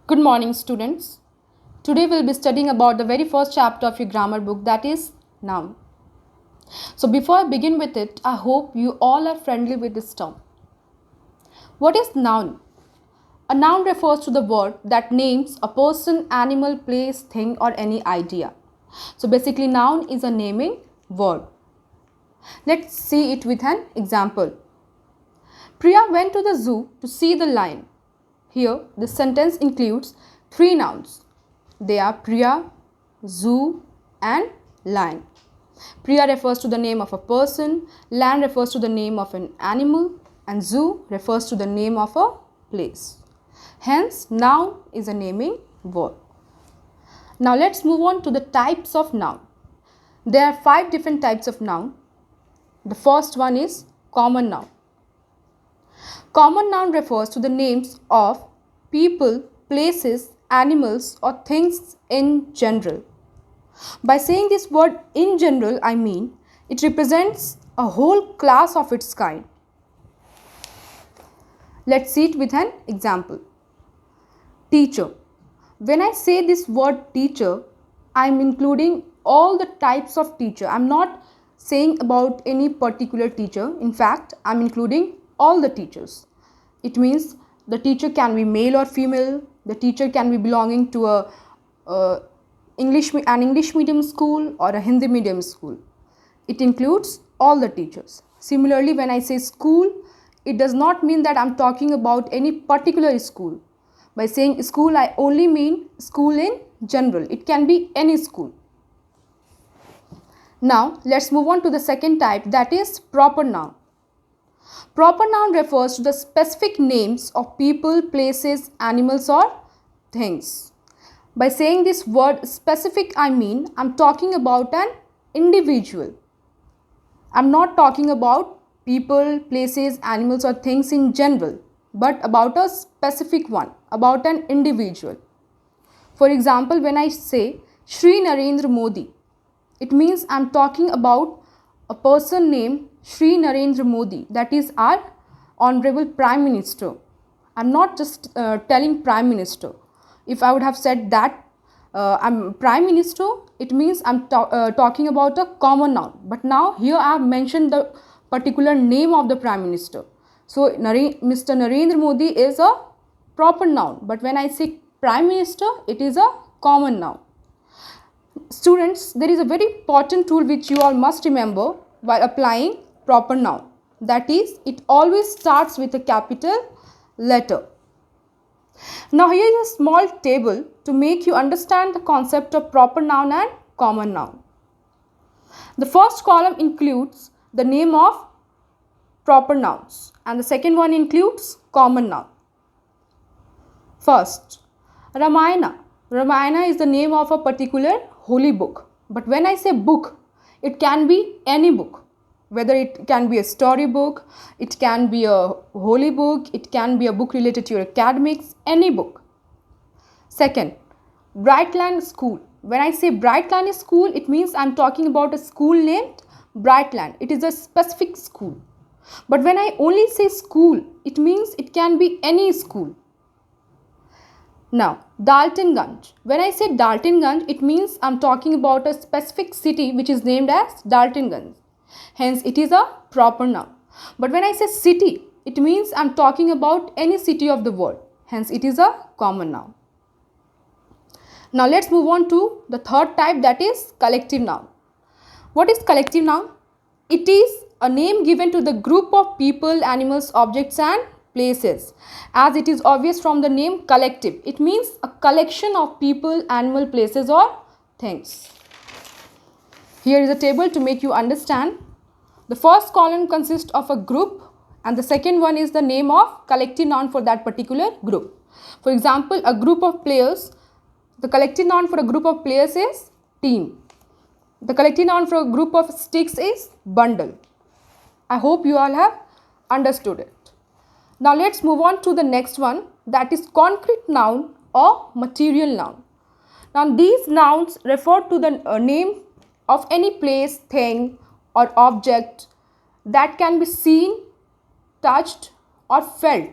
Good morning, students. Today we'll be studying about the very first chapter of your grammar book, that is noun. So before I begin with it, I hope you all are friendly with this term. What is noun? A noun refers to the word that names a person, animal, place, thing or any idea. So basically noun is a naming word. Let's see it with an example. Priya went to the zoo to see the lion. Here, this sentence includes three nouns. They are Priya, zoo and lion. Priya refers to the name of a person, lion refers to the name of an animal and zoo refers to the name of a place. Hence, noun is a naming word. Now let's move on to the types of noun. There are 5 different types of noun. The first one is common noun. Common noun refers to the names of people, places, animals or things in general. By saying this word in general, I mean it represents a whole class of its kind. Let's see it with an example. Teacher. When I say this word teacher, I am including all the types of teacher. I am not saying about any particular teacher. In fact, I am including all the teachers. It means the teacher can be male or female. The teacher can be belonging to an English medium school or a Hindi medium school. It includes all the teachers. Similarly, when I say school, it does not mean that I am talking about any particular school. By saying school, I only mean school in general. It can be any school. Now, let's move on to the second type, that is proper noun. Proper noun refers to the specific names of people, places, animals or things. By saying this word specific, I mean I'm talking about an individual. I'm not talking about people, places, animals or things in general, but about a specific one, about an individual. For example, when I say Shri Narendra Modi, it means I'm talking about a person named Shri Narendra Modi, that is our Honorable Prime Minister. I'm not just telling Prime Minister. If I would have said that I'm Prime Minister, it means I'm talking about a common noun. But now here I have mentioned the particular name of the Prime Minister. So Mr. Narendra Modi is a proper noun. But when I say Prime Minister, it is a common noun. Students, there is a very important rule which you all must remember while applying proper noun. That is, it always starts with a capital letter. Now here is a small table to make you understand the concept of proper noun and common noun. The first column includes the name of proper nouns and the second one includes common noun. First, Ramayana. Ramayana is the name of a particular holy book. But when I say book, it can be any book. Whether it can be a story book, it can be a holy book, it can be a book related to your academics, any book. Second, Brightland School. When I say Brightland School, it means I am talking about a school named Brightland. It is a specific school. But when I only say school, it means it can be any school. Now, Daltonganj. When I say Daltonganj, it means I am talking about a specific city which is named as Daltonganj. Hence, it is a proper noun. But when I say city, it means I am talking about any city of the world. Hence, it is a common noun. Now, let's move on to the third type, that is collective noun. What is collective noun? It is a name given to the group of people, animals, objects and places. As it is obvious from the name collective, it means a collection of people, animal, places or things. Here is a table to make you understand. The first column consists of a group and the second one is the name of collective noun for that particular group. For example, a group of players, the collective noun for a group of players is team. The collective noun for a group of sticks is bundle. I hope you all have understood it. Now let's move on to the next one, that is concrete noun or material noun. Now these nouns refer to the name of any place, thing or object that can be seen, touched or felt.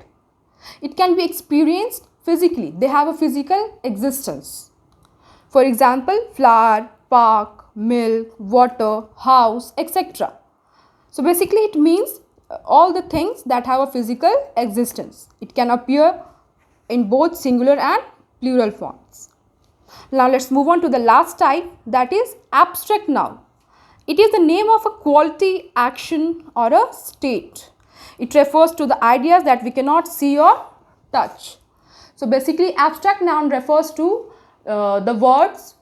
It can be experienced physically. They have a physical existence. For example, flower, park, milk, water, house, etc. So basically it means all the things that have a physical existence. It can appear in both singular and plural forms. Now let's move on to the last type, that is abstract noun. It is the name of a quality, action or a state. It refers to the ideas that we cannot see or touch. So basically abstract noun refers to the words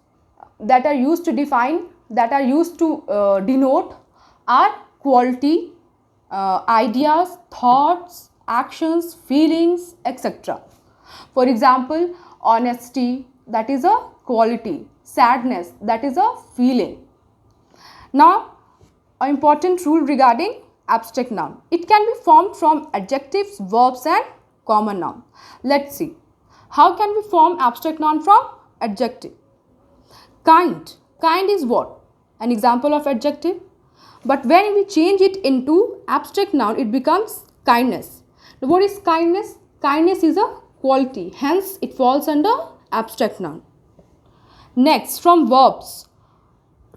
that are used to define, that are used to denote our quality, ideas, thoughts, actions, feelings, etc. For example, honesty, that is a quality. Sadness, that is a feeling. Now, an important rule regarding abstract noun. It can be formed from adjectives, verbs and common noun. Let's see. How can we form abstract noun from adjective? Kind. Kind is what? An example of adjective. But when we change it into abstract noun, it becomes kindness. Now, what is kindness? Kindness is a quality. Hence, it falls under abstract noun. Next, from verbs.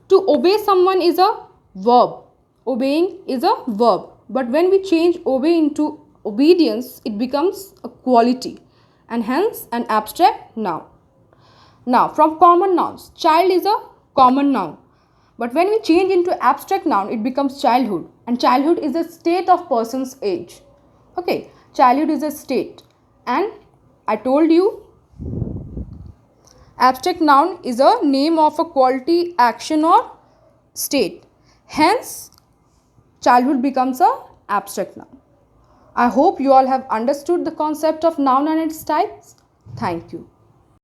To obey someone is a verb. Obeying is a verb. But when we change obey into obedience, it becomes a quality and hence an abstract noun. Now, from common nouns, child is a common noun. But when we change into abstract noun, it becomes childhood. And childhood is a state of person's age. Okay, childhood is a state. And I told you, abstract noun is a name of a quality, action or state. Hence, childhood becomes a abstract noun. I hope you all have understood the concept of noun and its types. Thank you.